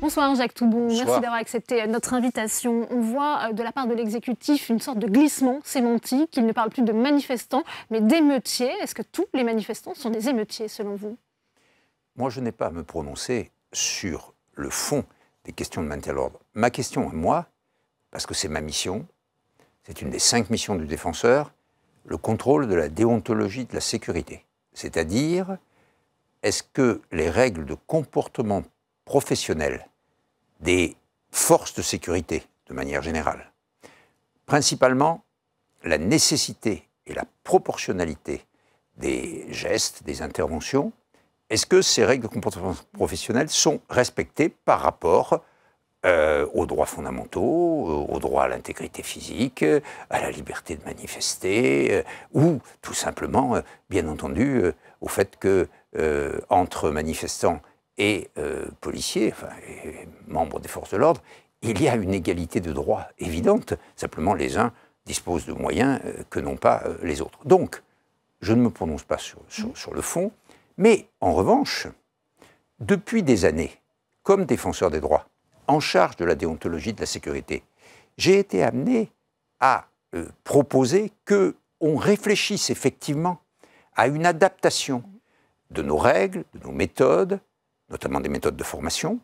Bonsoir Jacques Toubon, Bonsoir. merci d'avoir accepté notre invitation. On voit de la part de l'exécutif une sorte de glissement sémantique. Il ne parle plus de manifestants, mais d'émeutiers. Est-ce que tous les manifestants sont des émeutiers selon vous? Moi, je n'ai pas à me prononcer sur le fond des questions de maintien de l'ordre. Ma question à moi, parce que c'est ma mission, c'est une des 5 missions du défenseur, le contrôle de la déontologie de la sécurité. C'est-à-dire, est-ce que les règles de comportement professionnel des forces de sécurité, de manière générale, principalement la nécessité et la proportionnalité des gestes, des interventions, est-ce que ces règles de comportement professionnel sont respectées par rapport aux droits fondamentaux, au droit à l'intégrité physique, à la liberté de manifester, ou tout simplement, bien entendu, au fait que entre manifestants et policiers, enfin, et membres des forces de l'ordre, il y a une égalité de droits évidente. Simplement, les uns disposent de moyens que n'ont pas les autres. Donc, je ne me prononce pas sur le fond, mais en revanche, depuis des années, comme défenseur des droits, en charge de la déontologie de la sécurité, j'ai été amené à proposer qu'on réfléchisse effectivement à une adaptation de nos règles, de nos méthodes, notamment des méthodes de formation,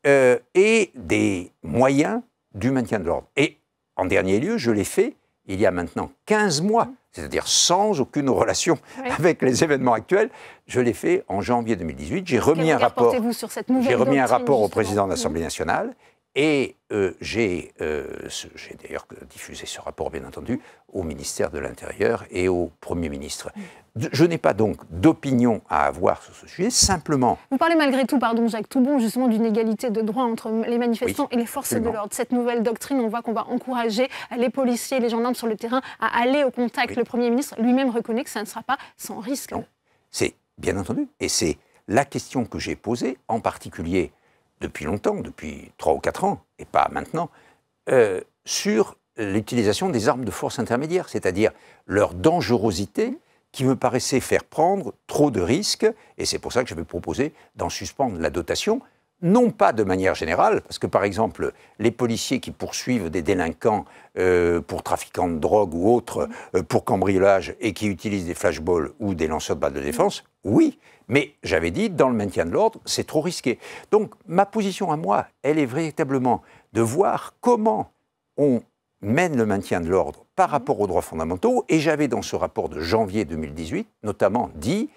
et des moyens du maintien de l'ordre. Et en dernier lieu, je l'ai fait il y a maintenant 15 mois, c'est-à-dire sans aucune relation avec les événements actuels. Je l'ai fait en janvier 2018. J'ai remis un rapport, au président de l'Assemblée nationale et j'ai d'ailleurs diffusé ce rapport, bien entendu, au ministère de l'Intérieur et au Premier ministre. Je n'ai pas donc d'opinion à avoir sur ce sujet, simplement... Vous parlez malgré tout, pardon Jacques Toubon, justement d'une égalité de droits entre les manifestants et les forces de l'ordre. Cette nouvelle doctrine, on voit qu'on va encourager les policiers et les gendarmes sur le terrain à aller au contact. Le Premier ministre lui-même reconnaît que ça ne sera pas sans risque. Non, c'est bien entendu. Et c'est la question que j'ai posée, en particulier depuis longtemps, depuis 3 ou 4 ans, et pas maintenant, sur l'utilisation des armes de force intermédiaire, c'est-à-dire leur dangerosité, qui me paraissait faire prendre trop de risques, et c'est pour ça que j'avais proposé d'en suspendre la dotation, non pas de manière générale, parce que par exemple, les policiers qui poursuivent des délinquants pour trafiquants de drogue ou autres, pour cambriolage, et qui utilisent des flashballs ou des lanceurs de balles de défense, oui, mais j'avais dit, dans le maintien de l'ordre, c'est trop risqué. Donc ma position à moi, elle est véritablement de voir comment on mène le maintien de l'ordre par rapport aux droits fondamentaux, et j'avais dans ce rapport de janvier 2018 notamment dit,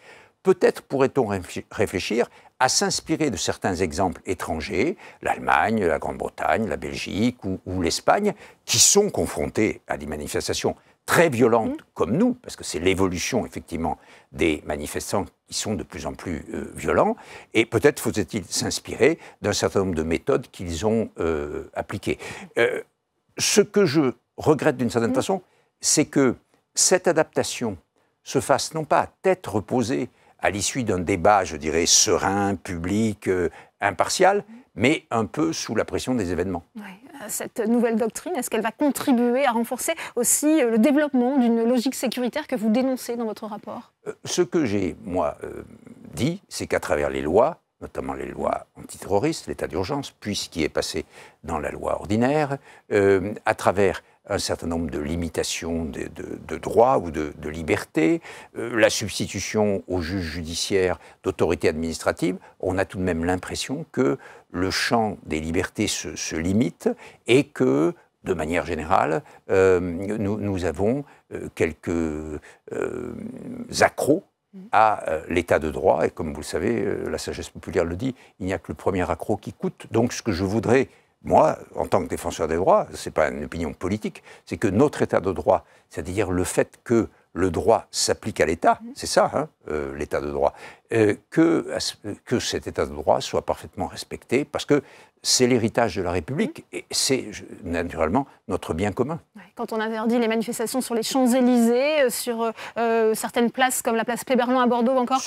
peut-être pourrait-on réfléchir à s'inspirer de certains exemples étrangers, l'Allemagne, la Grande-Bretagne, la Belgique ou l'Espagne, qui sont confrontés à des manifestations très violentes comme nous, parce que c'est l'évolution effectivement des manifestants qui sont de plus en plus violents, et peut-être faudrait-il s'inspirer d'un certain nombre de méthodes qu'ils ont appliquées. Ce que je regrette d'une certaine façon, c'est que cette adaptation se fasse non pas à tête reposée à l'issue d'un débat, je dirais, serein, public, impartial, mais un peu sous la pression des événements. Oui. Cette nouvelle doctrine, est-ce qu'elle va contribuer à renforcer aussi le développement d'une logique sécuritaire que vous dénoncez dans votre rapport? Ce que j'ai, moi, dit, c'est qu'à travers les lois, notamment les lois antiterroristes, l'état d'urgence, puis ce qui est passé dans la loi ordinaire, à travers un certain nombre de limitations de droits ou de libertés, la substitution aux juges judiciaires d'autorités administratives, on a tout de même l'impression que le champ des libertés se limite et que, de manière générale, nous avons quelques accros à l'état de droit, et comme vous le savez, la sagesse populaire le dit, il n'y a que le premier accroc qui coûte. Donc ce que je voudrais, moi, en tant que défenseur des droits, ce n'est pas une opinion politique, c'est que notre état de droit, c'est-à-dire le fait que le droit s'applique à l'État, c'est ça, hein, l'état de droit, que cet état de droit soit parfaitement respecté, parce que c'est l'héritage de la République et c'est naturellement notre bien commun. Quand on interdit les manifestations sur les Champs-Élysées, sur certaines places comme la place Kléberland à Bordeaux, encore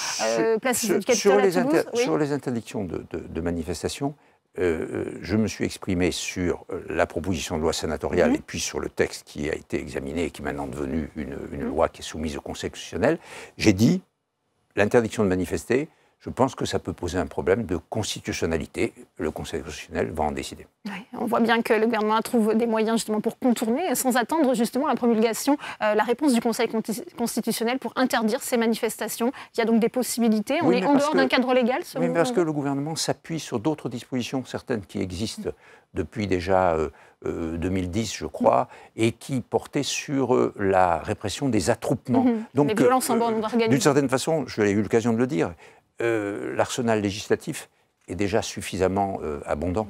place du Capitole à Toulouse, sur les interdictions de manifestations, je me suis exprimé sur la proposition de loi sénatoriale et puis sur le texte qui a été examiné et qui est maintenant devenu une loi qui est soumise au Conseil constitutionnel. J'ai dit l'interdiction de manifester, je pense que ça peut poser un problème de constitutionnalité. Le Conseil constitutionnel va en décider. Ouais, on voit bien que le gouvernement trouve des moyens justement pour contourner, sans attendre justement la promulgation, la réponse du Conseil constitutionnel pour interdire ces manifestations. Il y a donc des possibilités. On est en dehors d'un cadre légal, oui, parce que le gouvernement s'appuie sur d'autres dispositions, certaines qui existent depuis déjà 2010, je crois, et qui portaient sur la répression des attroupements. Donc, les violences en bande organisée. D'une certaine façon, je l'ai eu l'occasion de le dire, l'arsenal législatif est déjà suffisamment abondant.